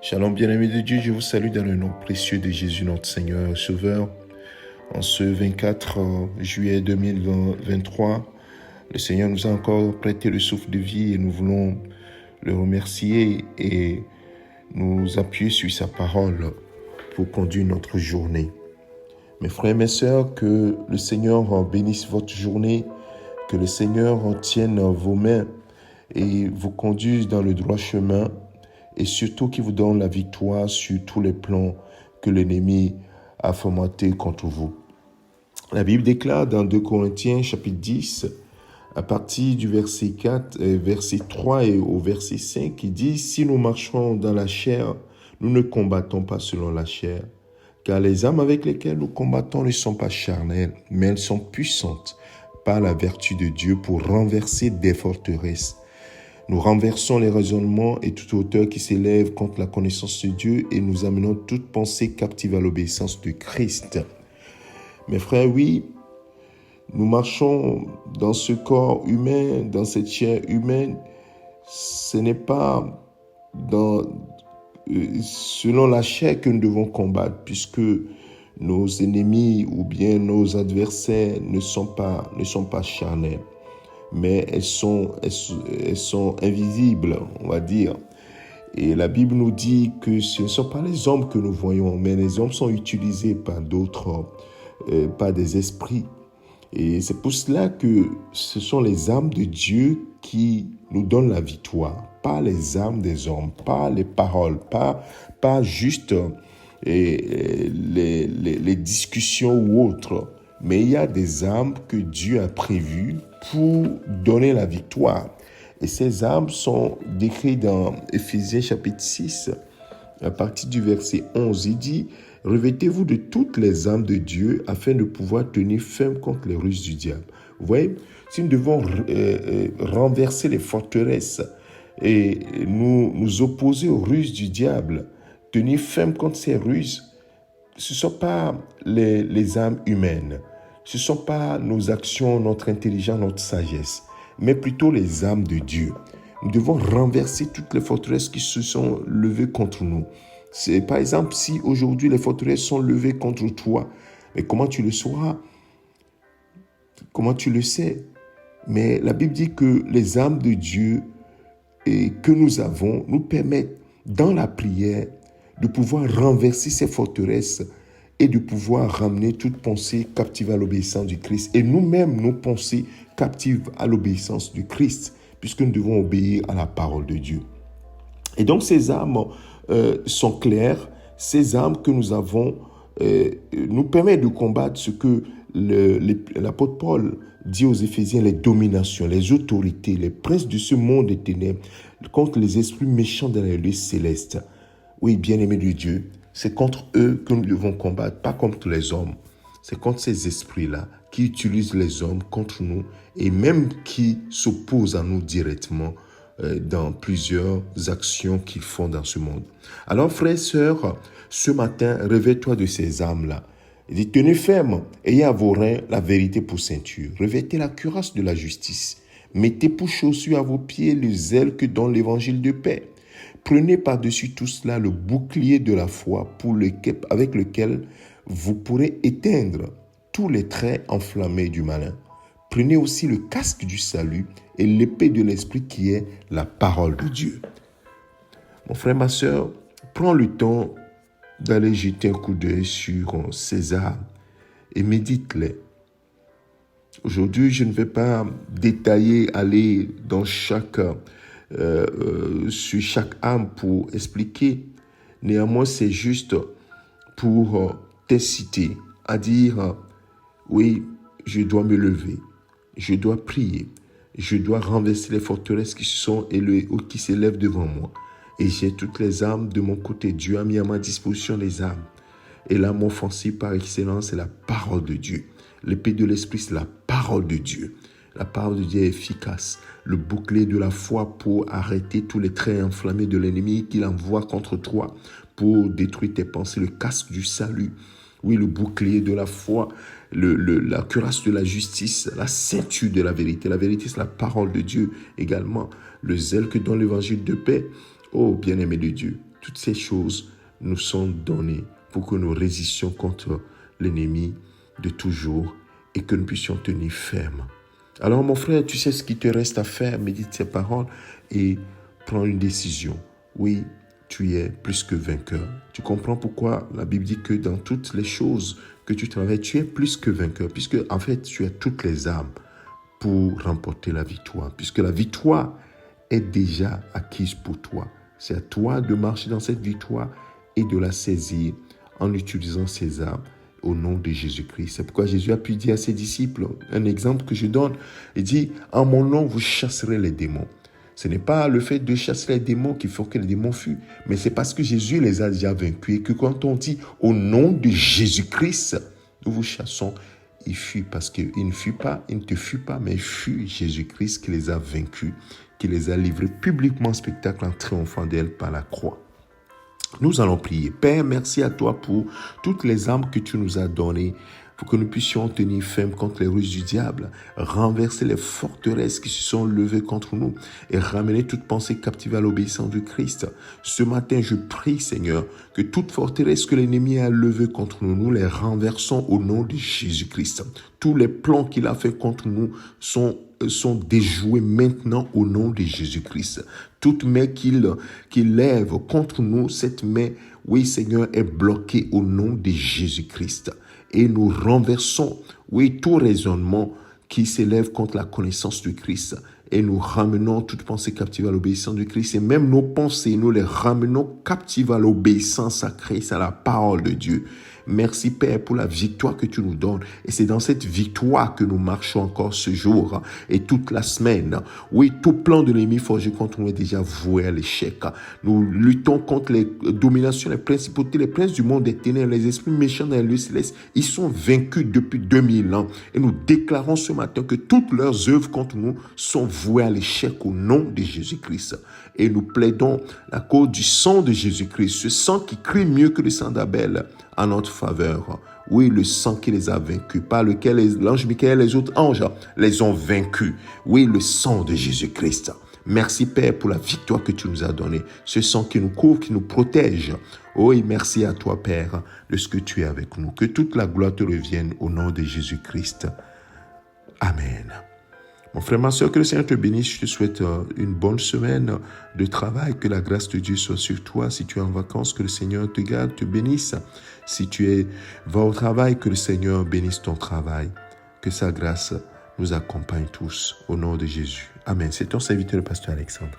Shalom bien-aimés de Dieu, je vous salue dans le nom précieux de Jésus notre Seigneur et Sauveur. En ce 24 juillet 2023, le Seigneur nous a encore prêté le souffle de vie et nous voulons le remercier et nous appuyer sur sa parole pour conduire notre journée. Mes frères et mes sœurs, que le Seigneur bénisse votre journée, que le Seigneur tienne vos mains et vous conduise dans le droit chemin, et surtout qu'il vous donne la victoire sur tous les plans que l'ennemi a fomentés contre vous. La Bible déclare dans 2 Corinthiens chapitre 10, à partir du verset 4, verset 3 et au verset 5, il dit « Si nous marchons dans la chair, nous ne combattons pas selon la chair, car les armes avec lesquelles nous combattons ne sont pas charnelles, mais elles sont puissantes par la vertu de Dieu pour renverser des forteresses. Nous renversons les raisonnements et toute hauteur qui s'élève contre la connaissance de Dieu et nous amenons toute pensée captive à l'obéissance de Christ. » Mes frères, oui, nous marchons dans ce corps humain, dans cette chair humaine. Ce n'est pas selon la chair que nous devons combattre, puisque nos ennemis ou bien nos adversaires ne sont pas charnels. Mais elles sont invisibles, on va dire. Et la Bible nous dit que ce ne sont pas les hommes que nous voyons, mais les hommes sont utilisés par d'autres, par des esprits. Et c'est pour cela que ce sont les armes de Dieu qui nous donnent la victoire, pas les armes des hommes, pas les paroles, pas juste les discussions ou autres. Mais il y a des armes que Dieu a prévues pour donner la victoire. Et ces armes sont décrites dans Éphésiens chapitre 6, à partir du verset 11. Il dit « Revêtez-vous de toutes les armes de Dieu afin de pouvoir tenir ferme contre les ruses du diable. » Vous voyez, si nous devons renverser les forteresses et nous opposer aux ruses du diable, tenir ferme contre ces ruses, ce ne sont pas les armes humaines. Ce ne sont pas nos actions, notre intelligence, notre sagesse, mais plutôt les armes de Dieu. Nous devons renverser toutes les forteresses qui se sont levées contre nous. C'est, par exemple, si aujourd'hui les forteresses sont levées contre toi, mais comment tu le sauras? Comment tu le sais? Mais la Bible dit que les armes de Dieu que nous avons nous permettent, dans la prière, de pouvoir renverser ces forteresses et de pouvoir ramener toute pensée captive à l'obéissance du Christ. Et nous-mêmes, nos pensées captives à l'obéissance du Christ, puisque nous devons obéir à la parole de Dieu. Et donc, ces armes sont claires. Ces armes que nous avons nous permettent de combattre ce que l'apôtre Paul dit aux Éphésiens, les dominations, les autorités, les princes de ce monde des ténèbres, contre les esprits méchants dans les lieux célestes. Oui, bien-aimés de Dieu, c'est contre eux que nous devons combattre, pas contre les hommes. C'est contre ces esprits-là qui utilisent les hommes contre nous et même qui s'opposent à nous directement dans plusieurs actions qu'ils font dans ce monde. Alors, frères et sœurs, ce matin, réveille-toi de ces âmes-là. Il dit, tenez ferme, ayez à vos reins la vérité pour ceinture. Revêtez la cuirasse de la justice. Mettez pour chaussures à vos pieds le zèle que donne l'évangile de paix. Prenez par-dessus tout cela le bouclier de la foi avec lequel vous pourrez éteindre tous les traits enflammés du malin. Prenez aussi le casque du salut et l'épée de l'esprit qui est la parole de Dieu. Mon frère, ma sœur, prends le temps d'aller jeter un coup d'œil sur ces armes et médite-les. Aujourd'hui, je ne vais pas détailler, aller dans sur chaque âme pour expliquer. Néanmoins, c'est juste pour t'inciter à dire oui, je dois me lever, je dois prier, je dois renverser les forteresses qui s'élèvent devant moi. Et j'ai toutes les armes de mon côté. Dieu a mis à ma disposition les armes. Et l'arme offensive par excellence, c'est la parole de Dieu. L'épée de l'esprit, c'est la parole de Dieu. La parole de Dieu est efficace. Le bouclier de la foi pour arrêter tous les traits enflammés de l'ennemi qu'il envoie contre toi, pour détruire tes pensées. Le casque du salut. Oui, le bouclier de la foi, la cuirasse de la justice, la ceinture de la vérité. La vérité, c'est la parole de Dieu également. Le zèle que donne l'évangile de paix. Oh, bien-aimé de Dieu, toutes ces choses nous sont données pour que nous résistions contre l'ennemi de toujours et que nous puissions tenir ferme. Alors mon frère, tu sais ce qu'il te reste à faire, médite ces paroles et prends une décision. Oui, tu es plus que vainqueur. Tu comprends pourquoi la Bible dit que dans toutes les choses que tu travailles, tu es plus que vainqueur, puisque en fait, tu as toutes les armes pour remporter la victoire, puisque la victoire est déjà acquise pour toi. C'est à toi de marcher dans cette victoire et de la saisir en utilisant ces armes au nom de Jésus-Christ. C'est pourquoi Jésus a pu dire à ses disciples, un exemple que je donne, il dit, en mon nom, vous chasserez les démons. Ce n'est pas le fait de chasser les démons qui fait que les démons fuient, mais c'est parce que Jésus les a déjà vaincus et que quand on dit au nom de Jésus-Christ, nous vous chassons, il fuit parce qu'il ne fuit pas, il ne te fuit pas, mais il fuit Jésus-Christ qui les a vaincus, qui les a livrés publiquement en spectacle en triomphant d'elle par la croix. Nous allons prier. Père, merci à toi pour toutes les armes que tu nous as données pour que nous puissions tenir ferme contre les ruses du diable, renverser les forteresses qui se sont levées contre nous et ramener toute pensée captive à l'obéissance du Christ. Ce matin, je prie, Seigneur, que toute forteresse que l'ennemi a levée contre nous, nous les renversons au nom de Jésus-Christ. Tous les plans qu'il a fait contre nous sont déjoués maintenant au nom de Jésus-Christ. Toute main qu'il lève contre nous, cette main, oui Seigneur, est bloquée au nom de Jésus-Christ. Et nous renversons, oui, tout raisonnement qui s'élève contre la connaissance du Christ. Et nous ramenons toute pensée captive à l'obéissance du Christ. Et même nos pensées, nous les ramenons captives à l'obéissance à Christ, à la parole de Dieu. Merci Père pour la victoire que tu nous donnes. Et c'est dans cette victoire que nous marchons encore ce jour et toute la semaine. Oui, tout plan de l'ennemi forgé contre nous est déjà voué à l'échec. Nous luttons contre les dominations, les principautés, les princes du monde des ténèbres, les esprits méchants dans les lieux célestes. Ils sont vaincus depuis 2000 ans. Et nous déclarons ce matin que toutes leurs œuvres contre nous sont vouées à l'échec au nom de Jésus-Christ. Et nous plaidons la cause du sang de Jésus-Christ, ce sang qui crie mieux que le sang d'Abel en notre faveur. Oui, le sang qui les a vaincus, par lequel l'ange Michael et les autres anges les ont vaincus. Oui, le sang de Jésus-Christ. Merci Père pour la victoire que tu nous as donnée, ce sang qui nous couvre, qui nous protège. Oui, merci à toi Père de ce que tu es avec nous. Que toute la gloire te revienne au nom de Jésus-Christ. Amen. Mon frère, ma soeur, que le Seigneur te bénisse. Je te souhaite une bonne semaine de travail. Que la grâce de Dieu soit sur toi. Si tu es en vacances, que le Seigneur te garde, te bénisse. Si tu vas au travail, que le Seigneur bénisse ton travail. Que sa grâce nous accompagne tous. Au nom de Jésus. Amen. C'est ton serviteur, le pasteur Alexandre.